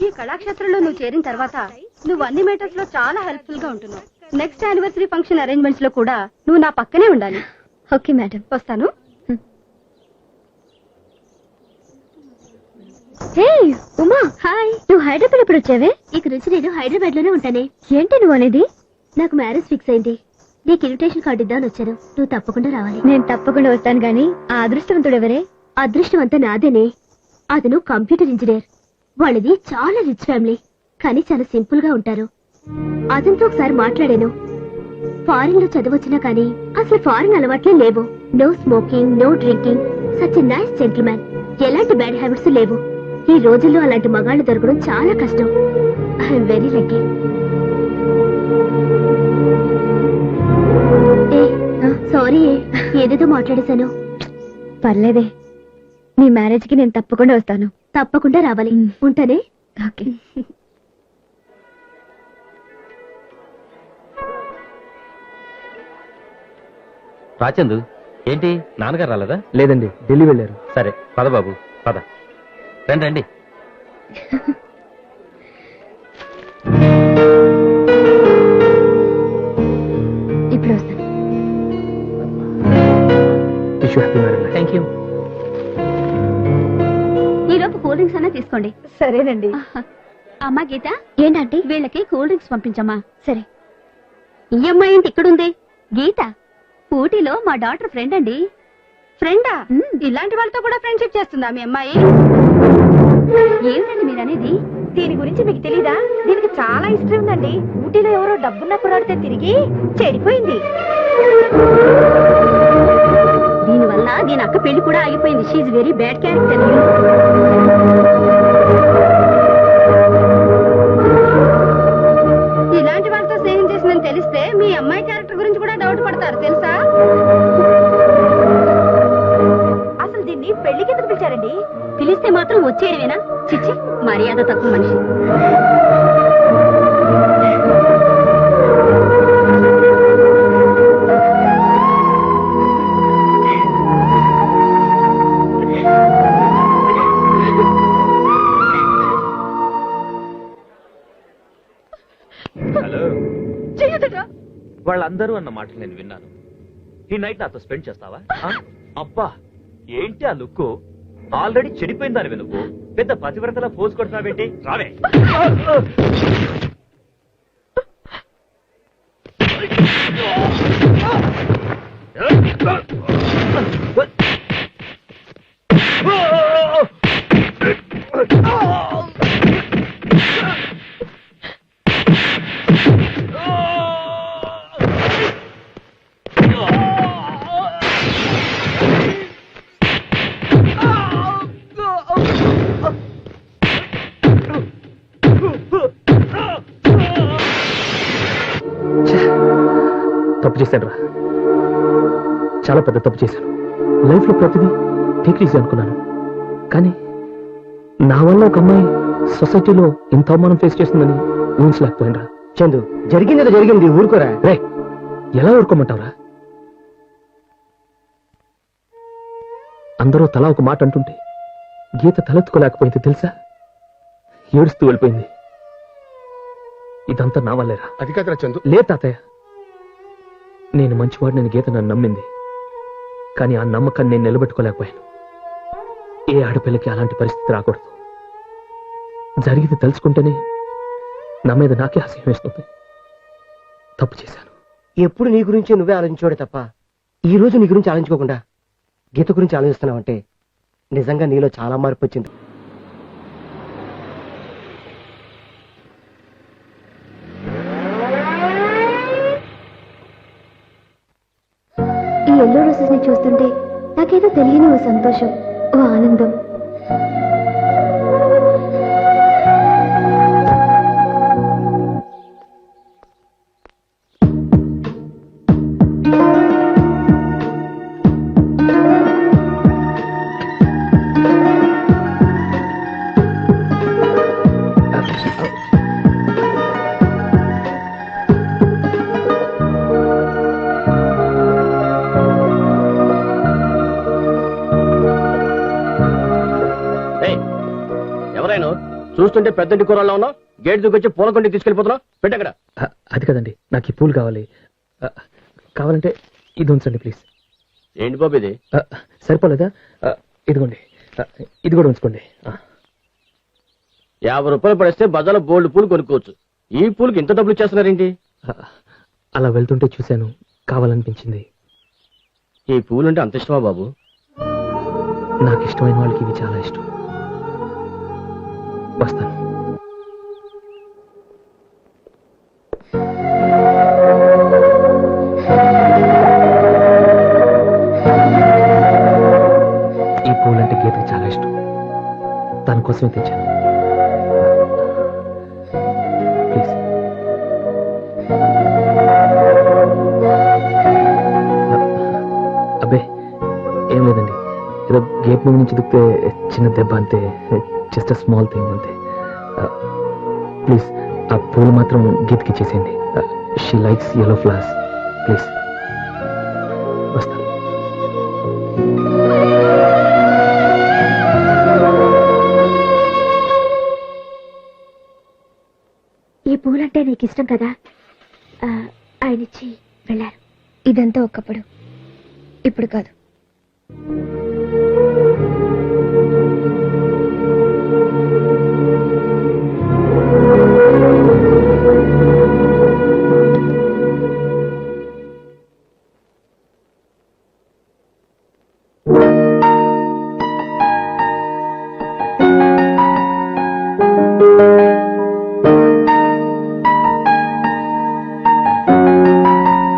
ఈ కళాక్షేత్రంలో నువ్వు చేరిన తర్వాత నువ్వు అన్ని మేటర్స్ లో చాలా హెల్ప్ఫుల్ గా ఉంటున్నావు. నెక్స్ట్ యానివర్సరీ ఫంక్షన్ అరేంజ్మెంట్స్ లో కూడా నువ్వు నా పక్కనే ఉండాలి. ఓకే మేడం, వస్తాను. హే ఉమా, హాయ్. నువ్వు హైదరాబాద్ ఎప్పుడు వచ్చావే? ఇక నుంచి నేను హైదరాబాద్ లోనే ఉంటానే. ఏంటి నువ్వు అనేది? నాకు మ్యారేజ్ ఫిక్స్ అయింది. నీకు ఇన్విటేషన్ కార్డు ఇద్దామని వచ్చాను. నువ్వు తప్పకుండా రావాలి. నేను తప్పకుండా వస్తాను. గానీ ఆ అదృష్టవంతుడు ఎవరే? అదృష్టం అంతా నాదేనే. అతను కంప్యూటర్ ఇంజనీర్. వాళ్ళది చాలా రిచ్ ఫ్యామిలీ, కానీ చాలా సింపుల్ గా ఉంటారు. అతనితో ఒకసారి మాట్లాడాను. ఫారిన్ లో చదవచ్చినా కానీ అసలు ఫారిన్ అలవాట్లే లేవు. No smoking, no drinking, such a nice gentlemen. ఎలాంటి బ్యాడ్ హ్యాబిట్స్ లేవు. ఈ రోజుల్లో అలాంటి మగాళ్ళు దొరకడం చాలా కష్టం. I'm very lucky. సారీ, ఏదేదో మాట్లాడేశాను. పర్లేదే, నీ మ్యారేజ్ కి నేను తప్పకుండా వస్తాను. తప్పకుండా రావాలి. ఉంటానే. ఓకే. రాచందు, ఏంటి నాన్నగారు రాలేదా? లేదండి, ఢిల్లీ వెళ్ళారు. సరే పద బాబు, పద. రండి రండి. ఇప్పుడు వస్తాను. Thank you. ఈ లోపు కూల్ డ్రింక్స్ అన్నా తీసుకోండి. సరేనండి. అమ్మా గీత, ఏంటంటే వీళ్ళకి కూల్ డ్రింక్స్ పంపించమ్మా. సరే. ఈ అమ్మాయి ఏంటి ఇక్కడుంది? గీత ఊటీలో మా డాటర్ ఫ్రెండ్ అండి. ఫ్రెండా? ఇలాంటి వాళ్ళతో కూడా ఫ్రెండ్షిప్ చేస్తుందా మీ అమ్మాయి? ఏమిటండి మీరు అనేది? దీని గురించి మీకు తెలీదా? దీనికి చాలా ఇష్టం ఉందండి. ఊటీలో ఎవరో డబ్బున్న కుర్రాడితే తిరిగి చెడిపోయింది. దీనివల్ల దీని అక్క పెళ్లి కూడా ఆగిపోయింది. She very bad character. ఇలాంటి వాళ్ళతో స్నేహం చేసిందని తెలిస్తే మీ అమ్మాయి క్యారెక్టర్ గురించి కూడా డౌట్ పడతారు తెలుసా? అసలు దీన్ని పెళ్లికి ఎందుకు పిలిచారండి? పిలిస్తే మాత్రం వచ్చేయడమేనా? చిచ్చి, మర్యాద తక్కువ మనిషి. హలో. వాళ్ళందరూ అన్న మాటలు నేను విన్నాను. ఈ నైట్ నాతో స్పెండ్ చేస్తావా? అబ్బా, ఏంటి ఆ లుక్? ఆల్రెడీ చెడిపోయిందానివి నువ్వు. పెద్ద పతివ్రతలా పోజు కొడుతున్నావేంటి? రావే. తప్పు చేశాను రా, చాలా పెద్ద తప్పు చేశాను. లైఫ్ లో ప్రతిదీ టేక్ ఈజీ అనుకున్నాను, కానీ నా వల్ల ఒక అమ్మాయి సొసైటీలో ఇంత అవమానం ఫేస్ చేస్తుందని ఊహించలేకపోయినరా. చందు, జరిగింది జరిగింది, ఊరుకోరా. రే, ఎలా ఊరుకోమంటావురా? అందరూ తలా ఒక మాట అంటుంటే గీత తలెత్తుకోలేకపోయింది తెలుసా? ఏడుస్తూ వెళ్ళిపోయింది. ఇదంతా నా వల్లేరా. అది కాదురా చందు. లే తాతయ్య, నేను మంచివాడిని గీత నన్ను నమ్మింది, కానీ ఆ నమ్మకాన్ని నేను నిలబెట్టుకోలేకపోయాను. ఏ ఆడపిల్లకి అలాంటి పరిస్థితి రాకూడదు. జరిగింది తలుచుకుంటేనే నా మీద నాకే అసహ్యం వేస్తుంది. తప్పు చేశాను. ఎప్పుడు నీ గురించి నువ్వే ఆలోచించాడు తప్ప ఈ రోజు నీ గురించి ఆలోచించుకోకుండా గీత గురించి ఆలోచిస్తున్నావంటే నిజంగా నీలో చాలా మార్పు వచ్చింది. ఈ ఎల్లో రోజెస్ ని చూస్తుంటే నాకేదో తెలియని ఓ సంతోషం, ఓ ఆనందం. చూస్తుంటే పెద్దంటి కూరల్లో ఉన్నావు, గేట్ దూకొచ్చి పూల కొండి తీసుకెళ్ళిపోతున్నావు. పెట్టక్కడ. అది కదండి, నాకు ఈ పూలు కావాలి. కావాలంటే ఇది ఉంచండి ప్లీజ్. ఏంటి బాబు ఇది? సరిపోలేదా? ఇదిగోండి, ఇది కూడా ఉంచుకోండి. 50 రూపాయలు పడేస్తే బజార్లో బోల్డ్ పూలు కొనుక్కోవచ్చు. ఈ పూలకి ఇంత డబ్బులు ఇచ్చేస్తున్నారేంటి? అలా వెళ్తుంటే చూశాను, కావాలనిపించింది. ఈ పూలు అంటే అంత ఇష్టమా బాబు? నాకు ఇష్టమైన వాళ్ళకి ఇవి చాలా ఇష్టం. వస్తాను. ఈ పూలంటే గీతకి చాలా ఇష్టం, తన కోసమే తెచ్చాను. ప్లీజ్. అబ్బే ఏం లేదండి, ఏదో గేట్ మీద నుంచి దిగితే చిన్న దెబ్బ అంతే, జస్ట్ అ స్మాల్ థింగ్ అంతే. ప్లీజ్ ఆ పూలు మాత్రం గీతకి ఇచ్చేసేయండి. She likes yellow flowers. Please వస్తాను. ఈ పూలంటే నీకు ఇష్టం కదా, ఆయన ఇచ్చి వెళ్ళారు. ఇదంతా ఒకప్పుడు, ఇప్పుడు కాదు.